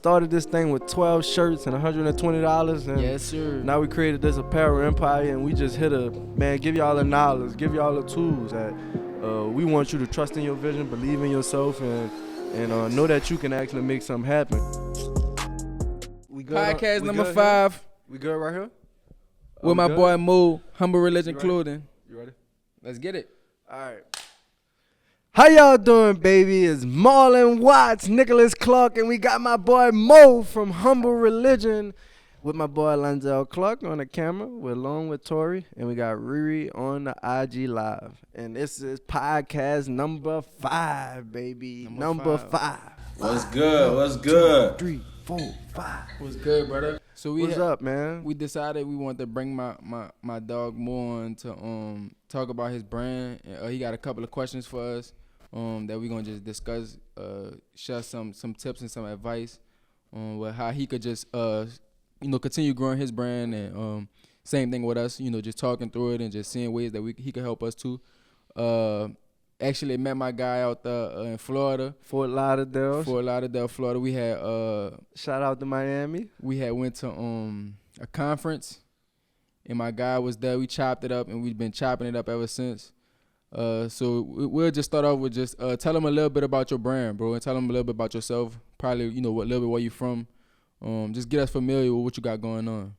started this thing with 12 shirts and $120. And yes, sir. Now we created this apparel empire, and we just give y'all the knowledge, give y'all the tools that we want you to trust in your vision, believe in yourself, and know that you can actually make something happen. We good? Podcast number 5. Here? We good right here? With my boy Mo, Humble Religion Clothing. You ready? Let's get it. All right. How y'all doing, baby? It's Marlon Watts, Nicholas Clark, and we got my boy Mo from Humble Religion with my boy Lonzel Clark on the camera. We're along with Tori, and we got Riri on the IG Live. And this is podcast number 5, baby. Number 5. What's good? What's good? 2, 3, 4, 5. What's good, brother? So What's up, man? We decided we wanted to bring my dog Mo on to talk about his brand. He got a couple of questions for us that we're gonna just discuss, share some tips and some advice on with how he could just continue growing his brand, and same thing with us, just talking through it and just seeing ways that he could help us too. Actually met my guy out there in Florida. Fort Lauderdale, Florida. We had shout out to Miami. We had went to a conference, and my guy was there. We chopped it up, and we've been chopping it up ever since. So we'll just start off with just tell them a little bit about your brand, bro, and tell them a little bit about yourself. Probably a little bit where you from. Just get us familiar with what you got going on.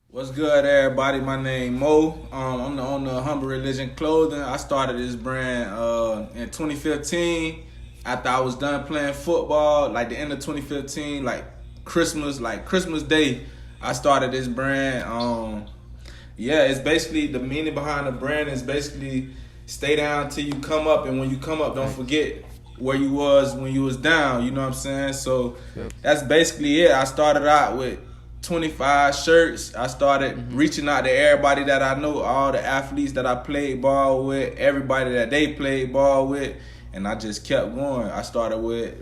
What's good, everybody? My name Mo. I'm the owner of Humble Religion Clothing. I started this brand in 2015 after I was done playing football. Like the end of 2015, like Christmas Day, I started this brand. It's basically the meaning behind the brand is basically stay down till you come up, and when you come up, don't forget where you was when you was down. You know what I'm saying? So that's basically it. I started out with 25 shirts. I started reaching out to everybody that I know, all the athletes that I played ball with, everybody that they played ball with, and I just kept going. I started with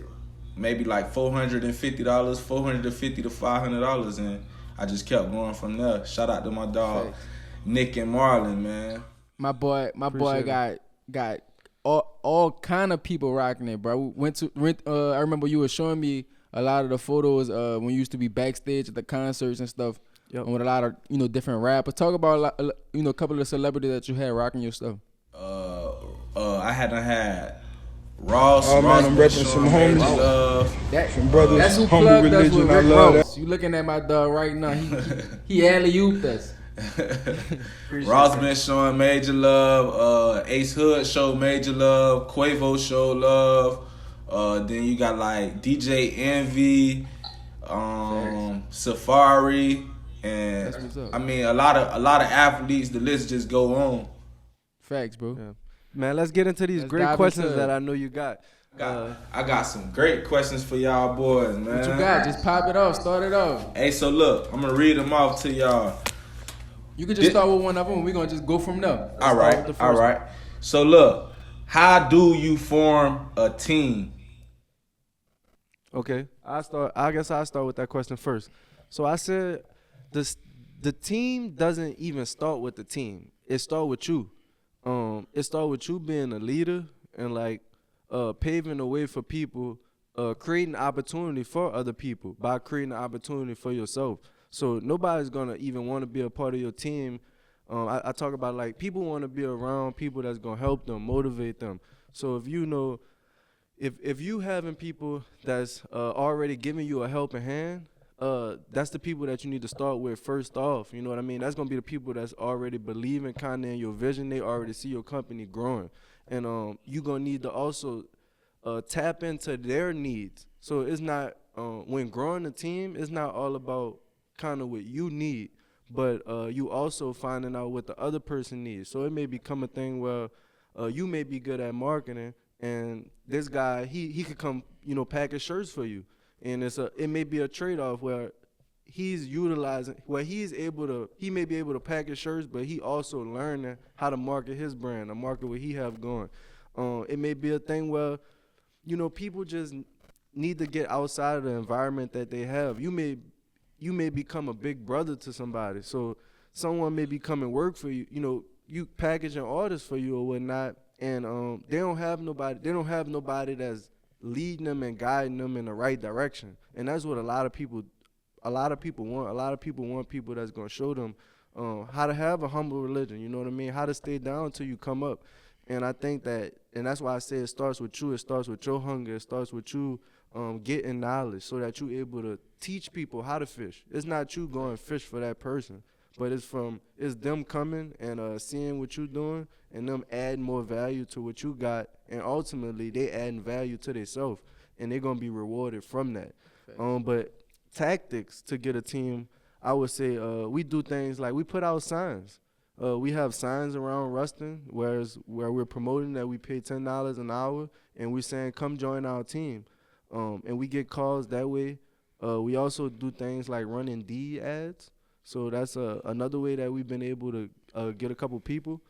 maybe like $450, $450 to $500, and I just kept going from there. Shout out to my dog, Nick and Marlon, man. My boy got all kind of people rocking it, bro. I remember you were showing me a lot of the photos when you used to be backstage at the concerts and stuff, with a lot of different rappers. Talk about a couple of the celebrities that you had rocking your stuff. I had Ross. Oh man, I'm repping some homies, some brothers. That's who Humble plugged us Religion. with I Rick love Ross. You looking at my dog right now? He alley-ooped us. Ross been showing major love. Ace Hood showed major love. Quavo showed love. Then you got like DJ Envy, Safari, and I mean a lot of athletes. The list just go on. Facts, bro. Yeah. Man, let's get into these great questions that I know you got. I got some great questions for y'all boys, man. What you got? Just pop it off. Start it off. Hey, so look, I'm gonna read them off to y'all. You can just start with one of them, and we're gonna just go from there. All right. So look, how do you form a team? Okay, I guess I'll start with that question first. So I said the team doesn't even start with the team. It starts with you. It starts with you being a leader and like paving the way for people, creating opportunity for other people by creating an opportunity for yourself. So nobody's gonna even want to be a part of your team. I talk about like people want to be around people that's gonna help them, motivate them. So if you know, if you having people that's already giving you a helping hand, that's the people that you need to start with first off. You know what I mean? That's gonna be the people that's already believing kind of in your vision. They already see your company growing, and you gonna need to also tap into their needs. So it's not when growing a team, it's not all about kind of what you need, but you also finding out what the other person needs. So it may become a thing where you may be good at marketing, and this guy he could come package shirts for you, and it may be a trade-off where he's utilizing where he may be able to package shirts, but he also learning how to market his brand, the market what he have going. It may be a thing where people just need to get outside of the environment that they have. You may become a big brother to somebody. So someone may be coming work for you, you packaging orders for you or whatnot, and they don't have nobody that's leading them and guiding them in the right direction. And that's what a lot of people want. A lot of people want people that's gonna show them how to have a humble religion. You know what I mean? How to stay down until you come up. And I think that, and that's why I say it starts with you. It starts with your hunger. It starts with you getting knowledge so that you're able to teach people how to fish. It's not you going fish for that person, but it's them coming and seeing what you're doing and them adding more value to what you got, and ultimately they adding value to themselves, and they're gonna be rewarded from that. But tactics to get a team, I would say we do things like we put out signs. We have signs around Ruston where we're promoting that we pay $10 an hour, and we're saying come join our team, and we get calls that way. We also do things like running D ads, so that's another way that we've been able to get a couple people.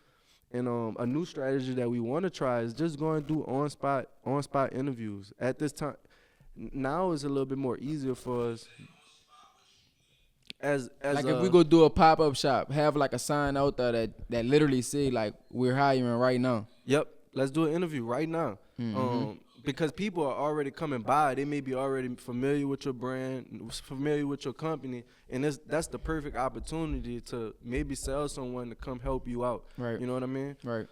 And a new strategy that we want to try is just going to do on spot interviews. At this time, now it's a little bit more easier for us. As like if we go do a pop-up shop, have like a sign out there that literally say like we're hiring right now. Yep, let's do an interview right now. Because people are already coming by, they may be already familiar with your brand, familiar with your company, and that's the perfect opportunity to maybe sell someone to come help you out. Right. You know what I mean? Right.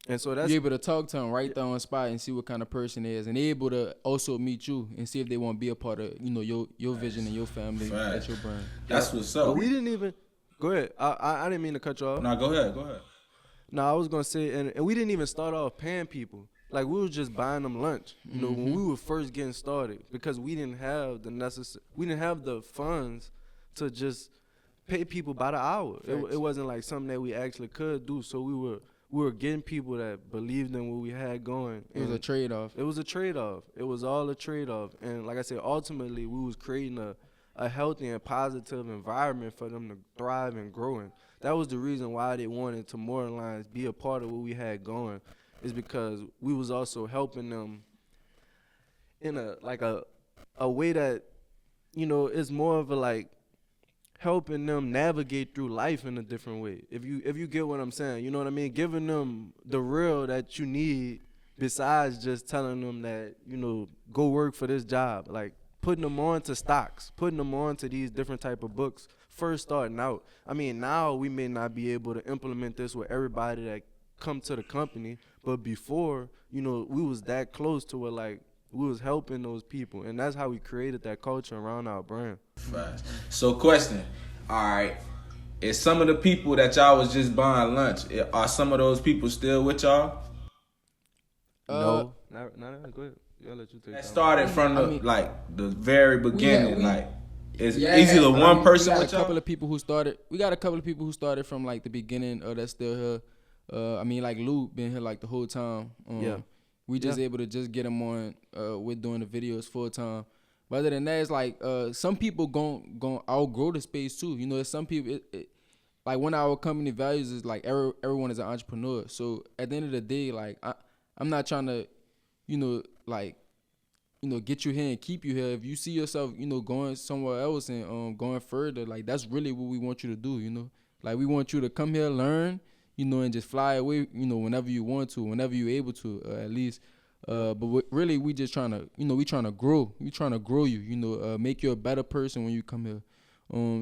And so that's you're able to talk to them right there on spot and see what kind of person they is, and they're able to also meet you and see if they want to be a part of your vision and your family, at your brand. That's what's up. But we didn't even go ahead. I didn't mean to cut you off. No, go ahead. No, I was gonna say, and we didn't even start off paying people. Like we were just buying them lunch. You know, when we were first getting started, because we didn't have the funds to just pay people by the hour. It wasn't like something that we actually could do. So we were getting people that believed in what we had going. It was a trade-off. It was a trade-off. It was all a trade-off. And like I said, ultimately, we was creating a healthy and positive environment for them to thrive and grow in. That was the reason why they wanted to more than lines be a part of what we had going, is because we was also helping them in a way that, you know, is more of a like helping them navigate through life in a different way. If you get what I'm saying, you know what I mean? Giving them the real that you need besides just telling them that, you know, go work for this job. Like putting them on to stocks, putting them on to these different type of books first starting out. I mean, now we may not be able to implement this with everybody that come to the company, but before, you know, we was that close to where like we was helping those people, and that's how we created that culture around our brand. Right. So question, all right, is some of the people that y'all was just buying lunch, are some of those people still with y'all? No, not go ahead. I'll let you take that. Started from the very beginning, it's easily one person with y'all. We got a couple of people who started from like the beginning, that's still here. I mean, like Lou been here like the whole time. We just able to just get him on with doing the videos full time. But other than that, it's like some people gon' outgrow the space too. You know, some people like one of our company values is like everyone is an entrepreneur. So at the end of the day, like I'm not trying to, get you here and keep you here. If you see yourself, going somewhere else and going further, like that's really what we want you to do. Like we want you to come here, learn, and just fly away, whenever you want to, whenever you're able to, at least. But really, we just trying to, we trying to grow. We trying to grow you, make you a better person when you come here.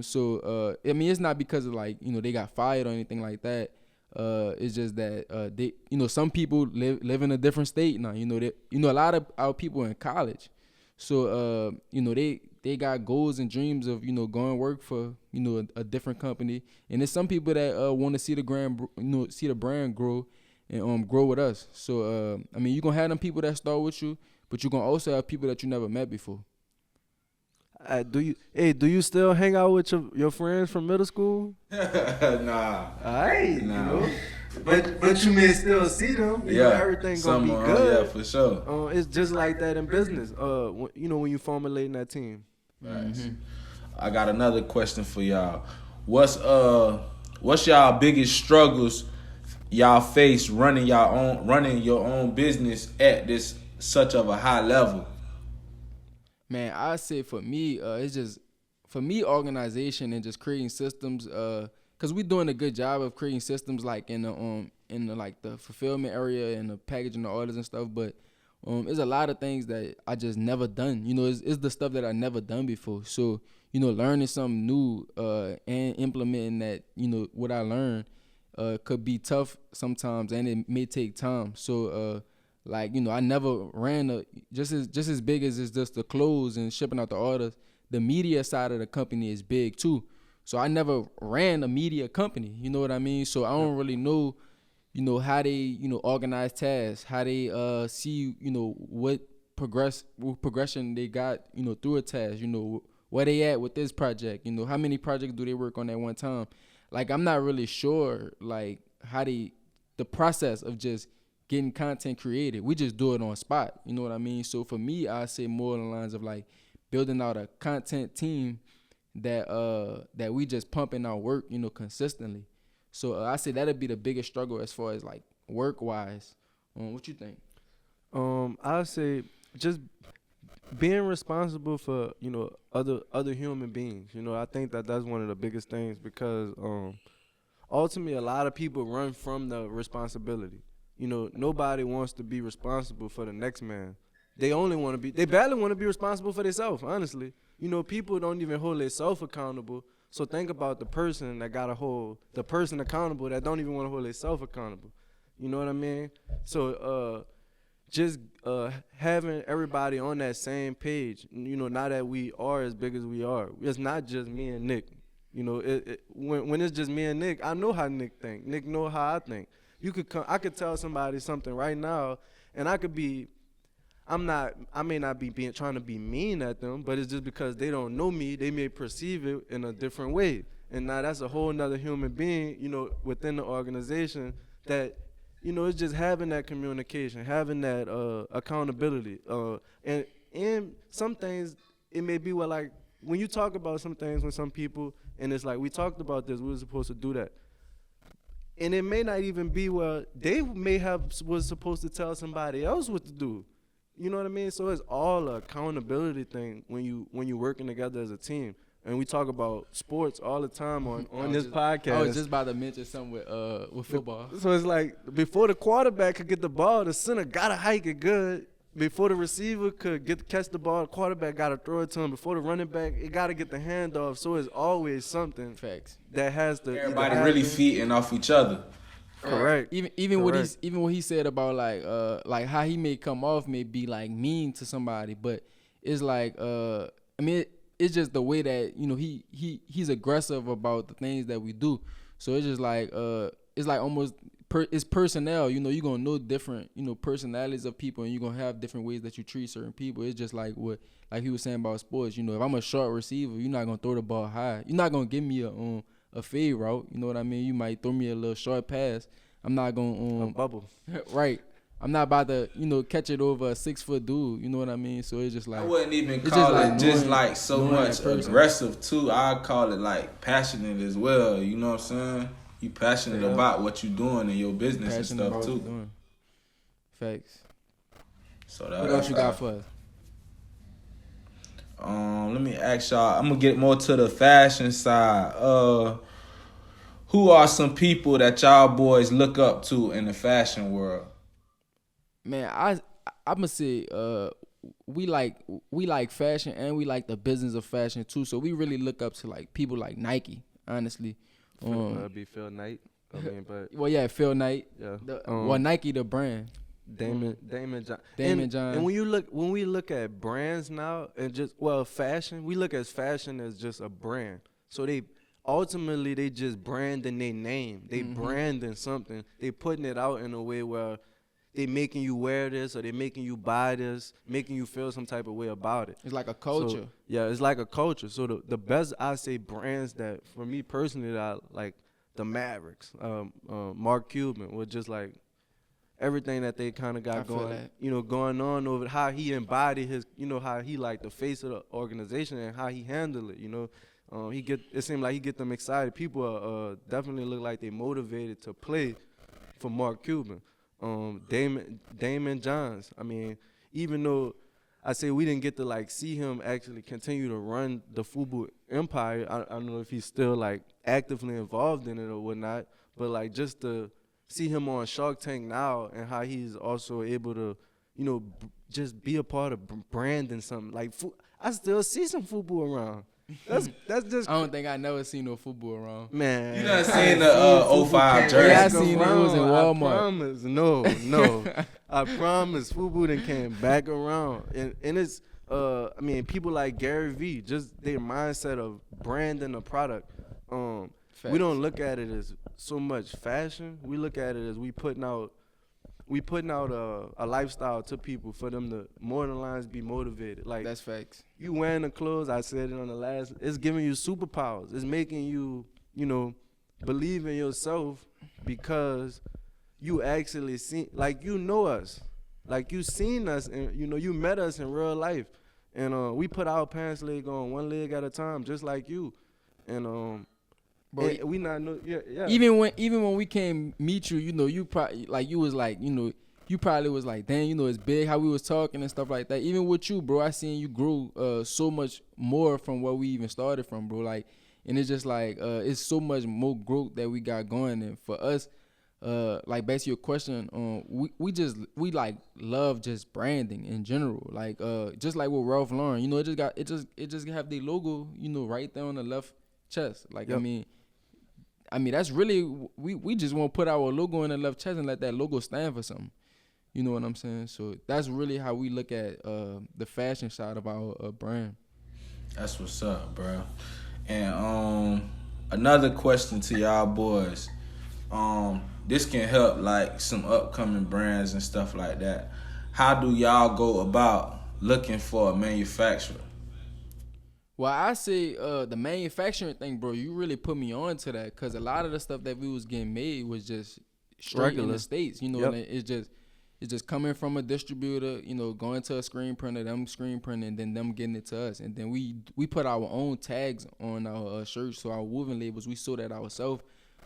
So I mean, it's not because of like, they got fired or anything like that. It's just that they, some people live in a different state now. A lot of our people in college, so they got goals and dreams of going work for a different company, and there's some people that want to see the brand grow and grow with us. So I mean, you're gonna have them people that start with you, but you're gonna also have people that you never met before. Do you still hang out with your friends from middle school? Nah. Alright, nah. But you may still see them. Everything gonna be good. Yeah, for sure. It's just like that in business. When you formulating that team. Right. Mm-hmm. I got another question for y'all. What's y'all biggest struggles y'all face running your own business at this such of a high level? Man, I say for me, it's just organization and just creating systems. Cause we're doing a good job of creating systems like in the like the fulfillment area and the packaging, the orders and stuff. But There's a lot of things that I just never done. You know, it's the stuff that I never done before. So, you know, learning something new and implementing that, you know, what I learned could be tough sometimes, and it may take time. So, like, you know, I never ran just as big as it's just the clothes and shipping out the orders. The media side of the company is big too. So I never ran a media company. You know what I mean? So I don't really know, you know, how they, you know, organize tasks, how they see, you know, what progression they got, you know, through a task, you know, where they at with this project, you know, how many projects do they work on at one time? Like, I'm not really sure, like, how the process of just getting content created. We just do it on spot, you know what I mean? So for me, I say more along the lines of, like, building out a content team that we just pumping our work, you know, consistently. So I say that'd be the biggest struggle as far as, like, work-wise. What you think? I'd say just being responsible for, you know, other human beings. You know, I think that's one of the biggest things, because ultimately a lot of people run from the responsibility. You know, nobody wants to be responsible for the next man. They barely want to be responsible for themselves, honestly. You know, people don't even hold themselves accountable. So think about the person that got to hold the person accountable that don't even want to hold themselves accountable. You know what I mean? So just having everybody on that same page, you know, now that we are as big as we are, it's not just me and Nick. You know, when it's just me and Nick, I know how Nick think. Nick know how I think. I could tell somebody something right now, and I may not be trying to be mean at them, but it's just because they don't know me, they may perceive it in a different way. And now that's a whole nother human being, you know, within the organization that, you know, it's just having that communication, having that accountability. And some things, it may be like, when you talk about some things with some people, and it's like, we talked about this, we were supposed to do that. And it may not even be they was supposed to tell somebody else what to do. You know what I mean? So it's all an accountability thing when you working together as a team. And we talk about sports all the time on this podcast. I was just about to mention something with football. So it's like, before the quarterback could get the ball, the center gotta hike it good. Before the receiver could catch the ball, the quarterback gotta throw it to him. Before the running back, it gotta get the handoff. So it's always something. Facts. That has to. Everybody really feeding off each other. Correct. Even what he said about like how he may come off may be like mean to somebody, but it's like I mean it's just the way that, you know, he's aggressive about the things that we do. So it's just like it's like almost it's personnel. You know, you're gonna know different, you know, personalities of people, and you're gonna have different ways that you treat certain people. It's just like he was saying about sports. You know, if I'm a short receiver, you're not gonna throw the ball high. You're not gonna give me a fade route, you know what I mean? You might throw me a little short pass. I'm not gonna bubble. Right. I'm not about to, you know, catch it over a 6-foot dude. You know what I mean? So it's just like, I wouldn't even call it just like so much aggressive too. I'd call it like passionate as well. You know what I'm saying? You passionate about what you doing in your business and stuff too. Facts. So what else you got for us? Let me ask y'all. I'm gonna get more to the fashion side. Who are some people that y'all boys look up to in the fashion world? Man, I'm gonna say we like fashion, and we like the business of fashion too. So we really look up to like people like Nike, honestly. That'd be Phil Knight. I mean, but well, yeah, Phil Knight. Yeah. Nike the brand. Damon John. And when we look at brands now, and fashion, we look at fashion as just a brand. So they just branding their name. They branding something. They putting it out in a way where they making you wear this, or they making you buy this, making you feel some type of way about it. It's like a culture. So, yeah, it's like a culture. So the best, I say, brands that for me personally that I like, the Mavericks, Mark Cuban, was just like everything that they kind of got going on over how he embodied his, you know, how he like the face of the organization and how he handled it. You know, it seemed like he get them excited. People definitely look like they motivated to play for Mark Cuban. Damon Johns. I mean, even though I say we didn't get to like see him actually continue to run the FUBU empire, I don't know if he's still like actively involved in it or whatnot, but like just to see him on Shark Tank now and how he's also able to, just be a part of branding something. Like, I still see some football around. That's just. I don't think I never seen no football around. Man, You done seen the 05 jersey? Yeah, I seen it was in Walmart. I promise, no. I promise, football then came back around, and it's people like Gary Vee, just their mindset of branding a product. We don't look at it as so much fashion. We look at it as we putting out a lifestyle to people for them to more than lines be motivated. Like, that's facts. You wearing the clothes, I said it on the last, it's giving you superpowers. It's making you, believe in yourself because you actually see, like, you know us. Like, you seen us and, you met us in real life. And we put our pants leg on one leg at a time, just like you. And bro, we not know, yeah. Even when we came meet you, you probably you probably was like, dang, it's big how we was talking and stuff like that. Even with you, bro, I seen you grow so much more from where we even started from, bro. Like, and it's just like it's so much more growth that we got going. And for us, like, back to your question, we like love just branding in general. Like, just like with Ralph Lauren, it just have the logo, right there on the left chest. Like, yep. I mean, that's really, we just want to put our logo in the left chest and let that logo stand for something. You know what I'm saying? So that's really how we look at the fashion side of our brand. That's what's up, bro. And another question to y'all boys. This can help like some upcoming brands and stuff like that. How do y'all go about looking for a manufacturer? Well, I say the manufacturing thing, bro, you really put me on to that, because a lot of the stuff that we was getting made was just straight in the States, yep. And it's just coming from a distributor, going to a screen printer, them screen printing, and then them getting it to us. And then we put our own tags on our shirts, so our woven labels, we sold that ourselves.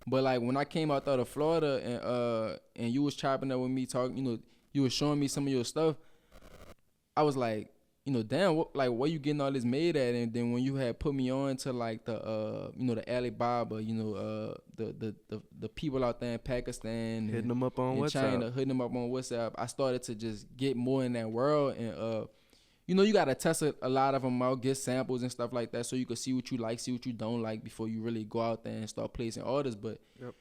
But like when I came out of Florida and you was chopping up with me, talking, you was showing me some of your stuff, I was like, damn, where you getting all this made at? And then when you had put me on to like the the Alibaba, the people out there in Pakistan, hitting them up on WhatsApp, China, hitting them up on WhatsApp, I started to just get more in that world. And you gotta test a lot of them out, get samples and stuff like that, so you can see what you like, see what you don't like before you really go out there and start placing orders. But yep.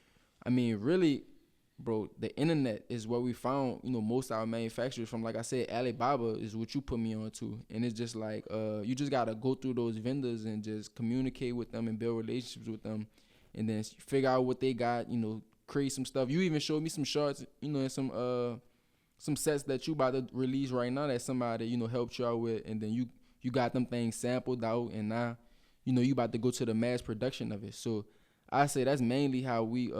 I mean, really, bro, the internet is where we found, most of our manufacturers from. Like I said, Alibaba is what you put me on to. And it's just like, you just got to go through those vendors and just communicate with them and build relationships with them. And then figure out what they got, create some stuff. You even showed me some shorts, and some sets that you about to release right now that somebody, helped you out with. And then you got them things sampled out. And now, you about to go to the mass production of it. So I say that's mainly how we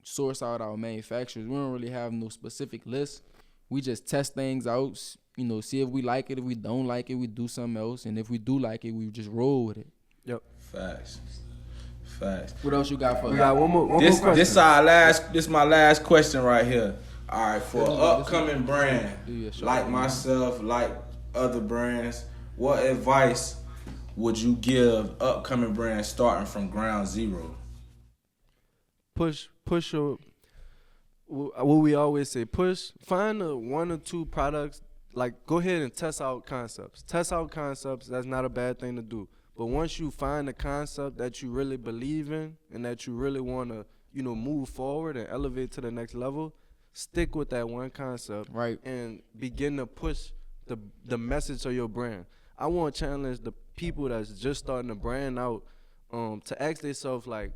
source out our manufacturers. We don't really have no specific list. We just test things out, see if we like it. If we don't like it, we do something else. And if we do like it, we just roll with it. Yep. Facts. What else you got for us? We got one more question. This my last question right here. All right, for an upcoming brand like myself, like other brands, what advice would you give upcoming brands starting from ground zero? Push your, what we always say, find one or two products, like go ahead and test out concepts. That's not a bad thing to do. But once you find a concept that you really believe in and that you really want to, move forward and elevate to the next level, stick with that one concept, right, and begin to push the message of your brand. I want to challenge the people that's just starting to brand out to ask themselves, like,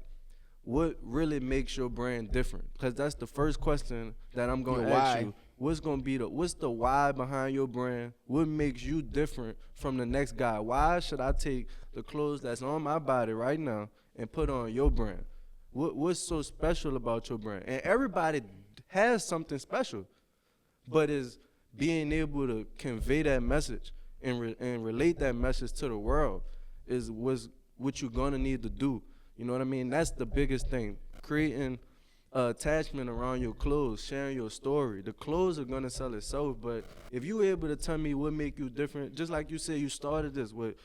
what really makes your brand different? Because that's the first question that I'm going to ask you. What's the why behind your brand? What makes you different from the next guy? Why should I take the clothes that's on my body right now and put on your brand? What's so special about your brand? And everybody has something special, but is being able to convey that message and relate that message to the world is what you're going to need to do. You know what I mean? That's the biggest thing. Creating attachment around your clothes, sharing your story. The clothes are gonna sell itself, but if you're able to tell me what make you different, just like you said, you started this with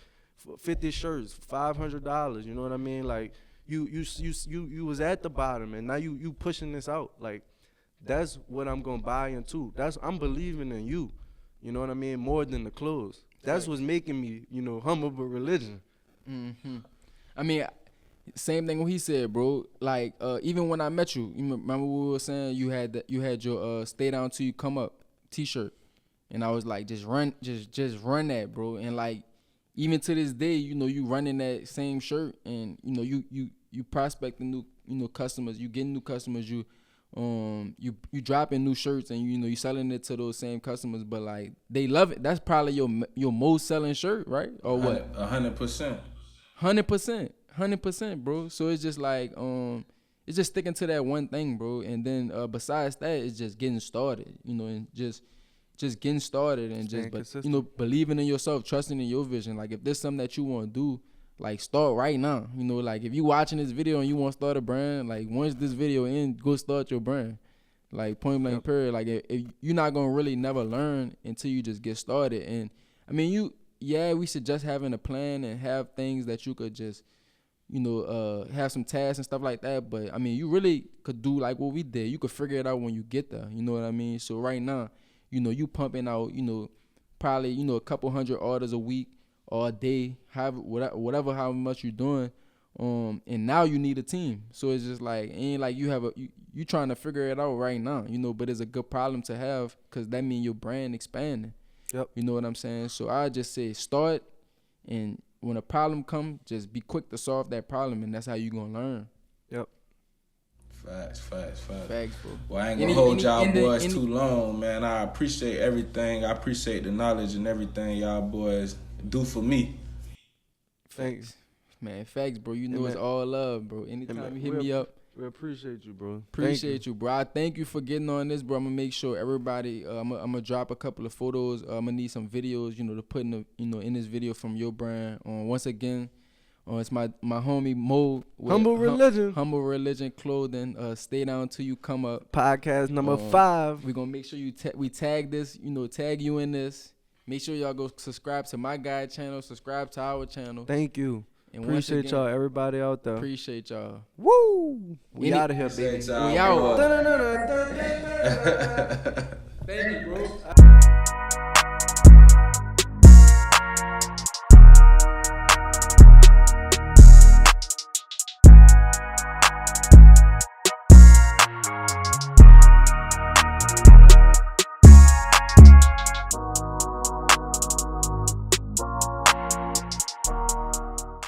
50 shirts, $500. You know what I mean? Like you was at the bottom, and now you pushing this out. Like that's what I'm gonna buy into. I'm believing in you. You know what I mean? More than the clothes. That's what's making me, humble but religion. I mean, same thing what he said, bro. Like even when I met you, remember we were saying you had your stay down till you come up T-shirt, and I was like, just run that, bro. And like even to this day, you running that same shirt, and you prospecting new customers, you getting new customers, you dropping new shirts, and you selling it to those same customers, but like they love it. That's probably your most selling shirt, right? Or what? 100%. 100%, bro. So it's just like it's just sticking to that one thing, bro. And then besides that, it's just getting started, and just getting started, and believing in yourself, trusting in your vision. Like if there's something that you want to do, like start right now. Like if you watching this video and you want to start a brand, like once this video ends, go start your brand. Like point blank period. Like if you're not gonna really never learn until you just get started. And I mean we suggest having a plan and have things that you could just have some tasks and stuff like that. But I mean you really could do like what we did. You could figure it out when you get there. You know what I mean? So right now, you pumping out, probably, a couple hundred orders a week or a day, whatever how much you're doing. And now you need a team. So it's just like, it ain't like you trying to figure it out right now, but it's a good problem to have, because that means your brand expanding. Yep. You know what I'm saying? So I just say start, and when a problem comes, just be quick to solve that problem, and that's how you gonna learn. Yep. Facts, bro. Well, I ain't gonna hold y'all boys too long, man. I appreciate everything. I appreciate the knowledge and everything y'all boys do for me. Thanks. Man, facts, bro. It's all love, bro. Anytime you hit me up. We appreciate you, bro. Appreciate you, bro. I thank you for getting on this, bro. I'm gonna make sure everybody. I'm gonna drop a couple of photos. I'm gonna need some videos, to put in in this video from your brand. Once again, it's my homie Mo. Humble Religion. Humble Religion Clothing. Stay down till you come up. Podcast number 5. We're gonna make sure we tag this. Tag you in this. Make sure y'all go subscribe to my guy channel. Subscribe to our channel. Thank you. And appreciate y'all, everybody out there. Appreciate y'all. Woo! We out of here, baby. We out.